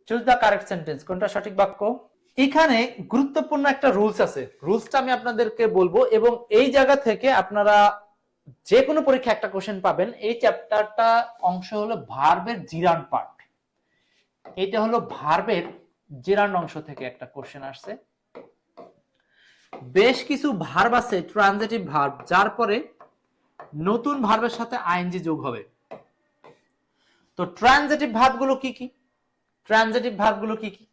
Choose the correct sentence, কোনটা সঠিক বাক্য। এখানে গুরুত্বপূর্ণ একটা রুলস আছে, রুলসটা আমি আপনাদেরকে বলবো, এবং এই জায়গা থেকে আপনারা যে কোনো পরীক্ষা একটা কোশ্চেন পাবেন। এই চ্যাপ্টারটা অংশ হলো ভার্বের জিরান্ড পার্ট। এটা হলো ভার্বের জিরান্ড অংশ থেকে একটা কোশ্চেন আসছে। বেশ কিছু ভার্ব আছে ট্রানজিটিভ ভার্ব, যার পরে নতুন ভার্বের সাথে আইএনজি যোগ হবে। তো ট্রানজিটিভ ভার্বগুলো কি কি, ট্রানজিটিভ ভার্বগুলো কি কি,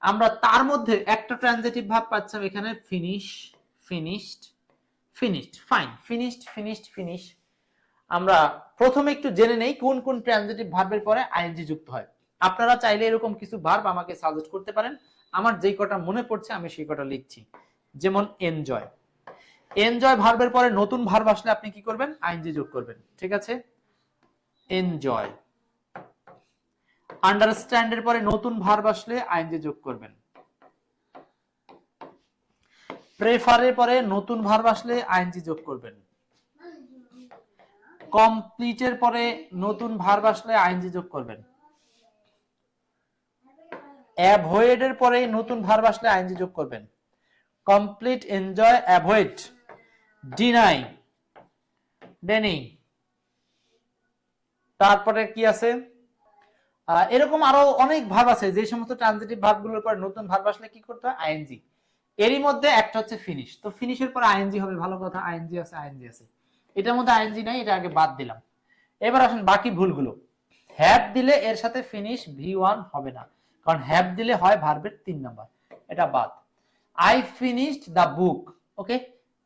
আমরা তার মধ্যে একটা ট্রানজিটিভ ভার্ব পাচ্ছিলাম এখানে, finish, finished, finished, fine, finished, finished, finish. আমরা প্রথমে একটু জেনে নেই কোন কোন ট্রানজিটিভ ভার্বের পরে আইএনজি যুক্ত হয়। আপনারা চাইলে এরকম কিছু ভার্ব আমাকে সাজেস্ট করতে পারেন, আমার যেই কটা মনে পড়ছে আমি সেই কটা লিখছি। যেমন এনজয়, এনজয় ভার্বের পরে নতুন ভার্ব আসলে আপনি কি করবেন, আইএনজি যোগ করবেন, ঠিক আছে। এনজয়। আন্ডারস্ট্যান্ড এর পরে নতুন ভার্ব আসলে আইএনজি যোগ করবেন। প্রেফার এর পরে নতুন ভার্ব আসলে আইএনজি যোগ করবেন। কমপ্লিট এর পরে নতুন ভার্ব আসলে আইএনজি যোগ করবেন। অ্যাভয়েড এর পরে নতুন ভার্ব আসলে আইএনজি যোগ করবেন। Complete, enjoy, avoid, deny, Denny. তারপরে কি আছে, এরকম আরো অনেক ভার্ব আছে, যে সমস্ত ট্রানজিটিভ ভার্বগুলোর পর নতুন ভার্ব আসলে কি করতে হয়, আইএনজি। এরই মধ্যে একটা হচ্ছে ফিনিশ, তো ফিনিশের পর আইএনজি হবে, ভালো কথা, আইএনজি আছে, আইএনজি আছে। এটার মধ্যে আইএনজি নাই, এটা আগে বাদ দিলাম। এবার আসুন বাকি ভুলগুলো। হ্যাভ দিলে এর সাথে ফিনিশ ভি1 হবে না, কারণ হ্যাভ দিলে হয় ভার্বের 3 নাম্বার, এটা বাদ। আই ফিনিশড দ্য বুক, ওকে।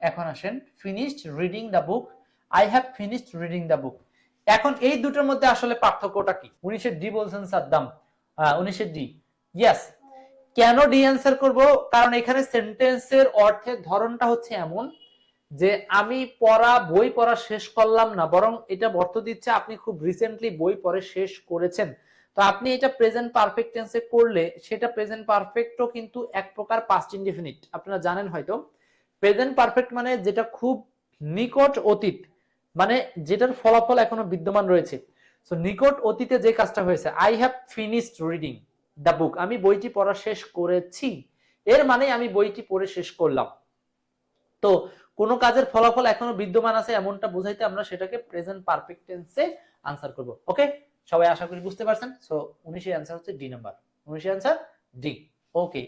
এখন আসেন finished reading the book, I have finished reading the book. এখন এই দুটোর মধ্যে আসলে পার্থক্যটা কি? 19 ডি বলছেন সাদ্দাম, 19 ডি, ইয়েস। কেন ডি অ্যান্সার করব, কারণ এখানে সেন্টেন্সের অর্থের ধরনটা হচ্ছে এমন যে আমি বই পড়া শেষ করলাম না, বরং এটা অর্থ দিচ্ছে আপনি খুব রিসেন্টলি বই পড়ে শেষ করেছেন। তো আপনি এটা প্রেজেন্ট পারফেক্ট টেন্সে করলে সেটা প্রেজেন্ট পারফেক্টও কিন্তু এক প্রকার পাস্ট ইনডেফিনিট। আপনারা জানেন হয়তো প্রেজেন্ট পারফেক্ট মানে যেটা খুব নিকট অতীত, মানে যেটার ফলাফল এখনো বিদ্যমান রয়েছে। সো নিকট অতীতে যে কাজটা হয়েছে, I have finished reading the book, আমি বইটি পড়া শেষ করেছি, এর মানে আমি বইটি পড়ে শেষ করলাম। তো কোন কাজের ফলাফল এখনো বিদ্যমান আছে এমনটা বোঝাইতে আমরা সেটাকে প্রেজেন্ট পারফেক্ট টেন্সে আনসার করব। ওকে, সবাই আশা করি বুঝতে পারছেন। সো 19 এর आंसर হচ্ছে ডি নাম্বার, 19 এর आंसर ডি। ওকে।